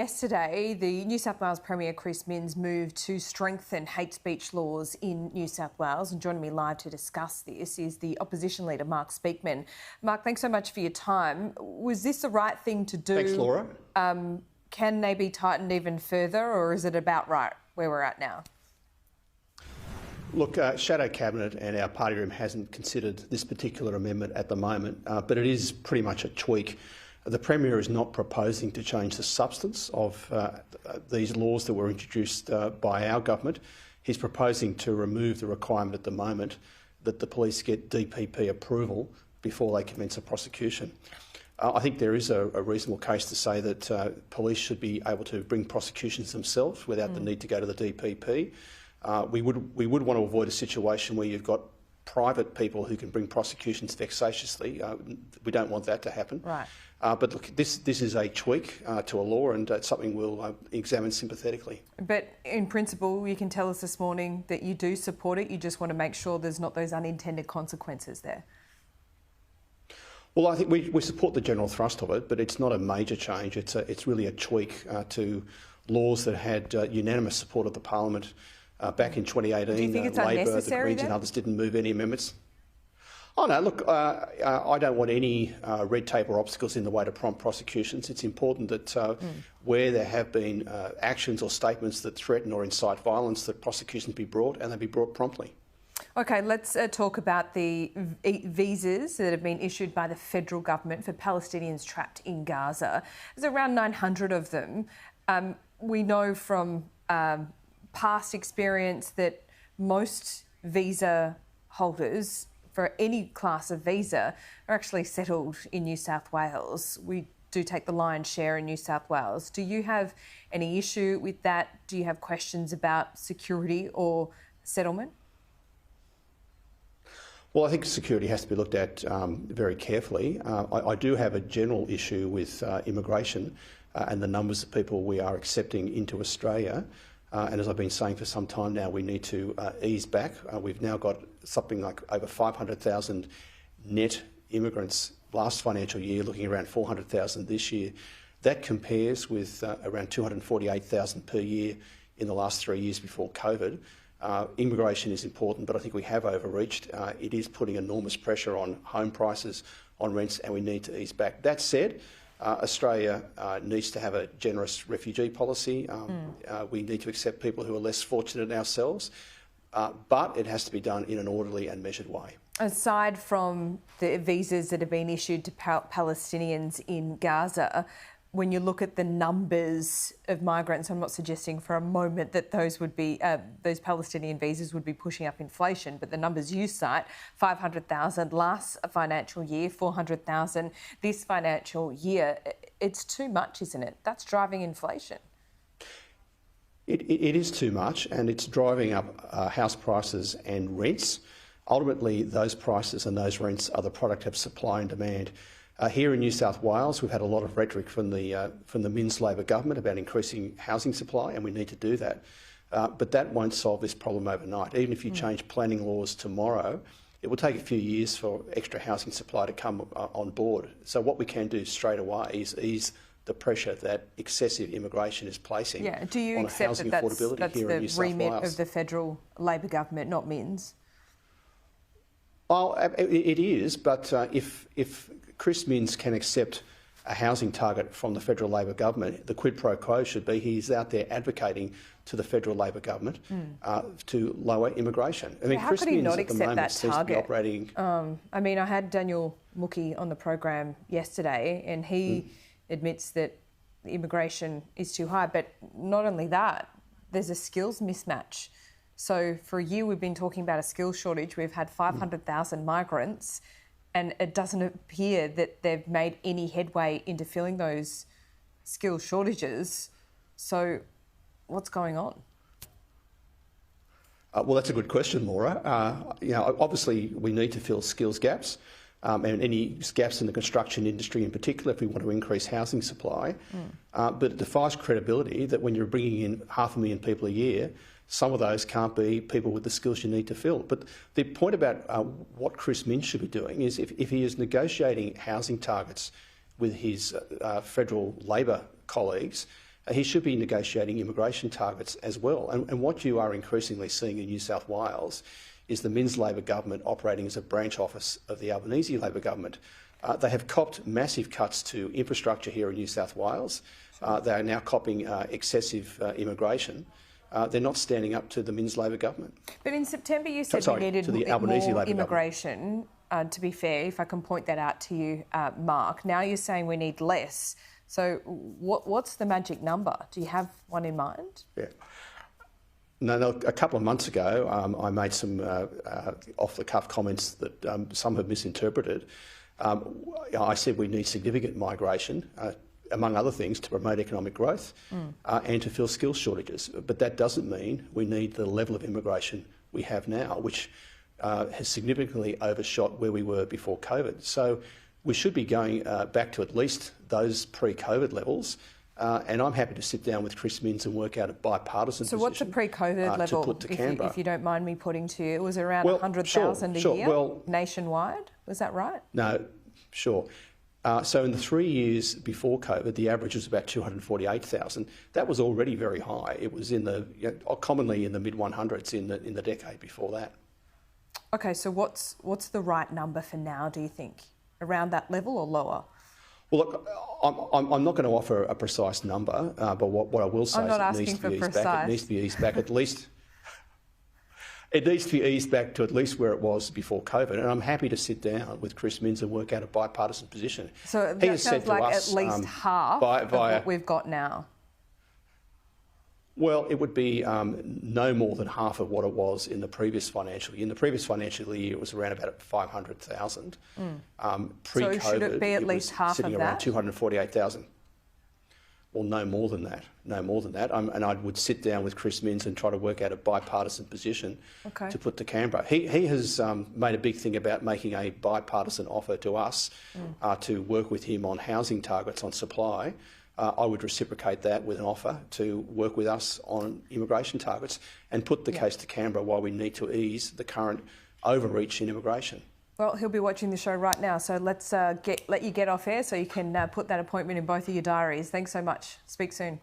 Yesterday, the New South Wales Premier Chris Minns moved to strengthen hate speech laws in New South Wales. And joining me live to discuss this is the opposition leader, Mark Speakman. Mark, thanks so much for your time. Was this the right thing to do? Thanks, Laura. Can they be tightened even further, or is it about right where we're at now? Look, Shadow Cabinet and our party room hasn't considered this particular amendment at the moment, but it is pretty much a tweak. The Premier is not proposing to change the substance of these laws that were introduced by our government. He's proposing to remove the requirement at the moment that the police get DPP approval before they commence a prosecution. I think there is a reasonable case to say that police should be able to bring prosecutions themselves without the need to go to the DPP. We would want to avoid a situation where you've got private people who can bring prosecutions vexatiously. We don't want that to happen. Right. But look, this is a tweak to a law, and it's something we'll examine sympathetically. But in principle, you can tell us this morning that you do support it. You just want to make sure there's not those unintended consequences there. Well, I think we support the general thrust of it, but it's not a major change. It's really a tweak to laws that had unanimous support of the Parliament back in 2018. Do you think it's Labor, unnecessary the Greens then? and others didn't move any amendments. Oh no, look, I don't want any red tape or obstacles in the way to prompt prosecutions. It's important that where there have been actions or statements that threaten or incite violence, that prosecutions be brought, and they be brought promptly. OK, let's talk about the visas that have been issued by the federal government for Palestinians trapped in Gaza. There's around 900 of them. We know from past experience that most visa holders for any class of visa are actually settled in New South Wales. We do take the lion's share in New South Wales. Do you have any issue with that? Do you have questions about security or settlement? Well, I think security has to be looked at very carefully. I do have a general issue with immigration and the numbers of people we are accepting into Australia. And as I've been saying for some time now, we need to ease back. We've now got something like over 500,000 net immigrants last financial year, looking around 400,000 this year. That compares with around 248,000 per year in the last 3 years before COVID. Immigration is important, but I think we have overreached. It is putting enormous pressure on home prices, on rents, and we need to ease back. That said, Australia needs to have a generous refugee policy. We need to accept people who are less fortunate than ourselves, but it has to be done in an orderly and measured way. Aside from the visas that have been issued to Palestinians in Gaza, when you look at the numbers of migrants, I'm not suggesting for a moment that those Palestinian visas would be pushing up inflation, but the numbers you cite, 500,000 last financial year, 400,000 this financial year, it's too much, isn't it? That's driving inflation. It is too much, and it's driving up house prices and rents. Ultimately, those prices and those rents are the product of supply and demand. Here in New South Wales, we've had a lot of rhetoric from the Minns Labor government about increasing housing supply, and we need to do that. But that won't solve this problem overnight. Even if you change planning laws tomorrow, it will take a few years for extra housing supply to come on board. So what we can do straight away is ease the pressure that excessive immigration is placing on housing affordability here in New South Wales. Do you accept that that's the remit of the federal Labor government, not Minns? Well, it is, but if Chris Minns can accept a housing target from the federal Labor government, the quid pro quo should be he's out there advocating to the federal Labor government to lower immigration. I mean, how Chris could he Minns not at the accept moment that seems to be target? operating. I mean, I had Daniel Mookie on the program yesterday, and he admits that the immigration is too high. But not only that, there's a skills mismatch. So for a year, we've been talking about a skills shortage. We've had 500,000 migrants, and it doesn't appear that they've made any headway into filling those skills shortages. So what's going on? Well, that's a good question, Laura. Obviously, we need to fill skills gaps. And any gaps in the construction industry in particular if we want to increase housing supply. But it defies credibility that when you're bringing in 500,000 people a year, some of those can't be people with the skills you need to fill. But the point about what Chris Minns should be doing is if he is negotiating housing targets with his federal Labor colleagues, he should be negotiating immigration targets as well. And what you are increasingly seeing in New South Wales is the Minns Labor government operating as a branch office of the Albanese Labor government. They have copped massive cuts to infrastructure here in New South Wales. They are now copping excessive immigration. They're not standing up to the Minns Labor government. But in September you said we needed more immigration. To be fair, if I can point that out to you, Mark, now you're saying we need less. So what's the magic number? Do you have one in mind? Yeah. No, a couple of months ago, I made some off-the-cuff comments that some have misinterpreted. I said we need significant migration, among other things, to promote economic growth and to fill skills shortages. But that doesn't mean we need the level of immigration we have now, which has significantly overshot where we were before COVID. So we should be going back to at least those pre-COVID levels. And I'm happy to sit down with Chris Minns and work out a bipartisan position. So what's the pre-COVID level, to put to Canberra. If you don't mind me putting to you? It was around 100,000 a year nationwide, was that right? No, sure. So in the 3 years before COVID, the average was about 248,000. That was already very high. It was in the commonly in the mid-100s in the decade before that. Okay, so what's the right number for now, do you think? Around that level or lower? Well, look, I'm not going to offer a precise number, but what I will say is it needs to be eased back. It needs to be eased back at least. It needs to be eased back to at least where it was before COVID, and I'm happy to sit down with Chris Minns and work out a bipartisan position. So that sounds like at least half of what we've got now. Well, it would be no more than half of what it was in the previous financial year. In the previous financial year, it was around about 500,000. Pre-COVID, so should it be at least half sitting of around that? 248,000. Well, no more than that. No more than that. And I would sit down with Chris Minns and try to work out a bipartisan position to put to Canberra. He has made a big thing about making a bipartisan offer to us to work with him on housing targets on supply. I would reciprocate that with an offer to work with us on immigration targets and put the case to Canberra why we need to ease the current overreach in immigration. Well, he'll be watching the show right now, so let's let you get off air so you can put that appointment in both of your diaries. Thanks so much. Speak soon.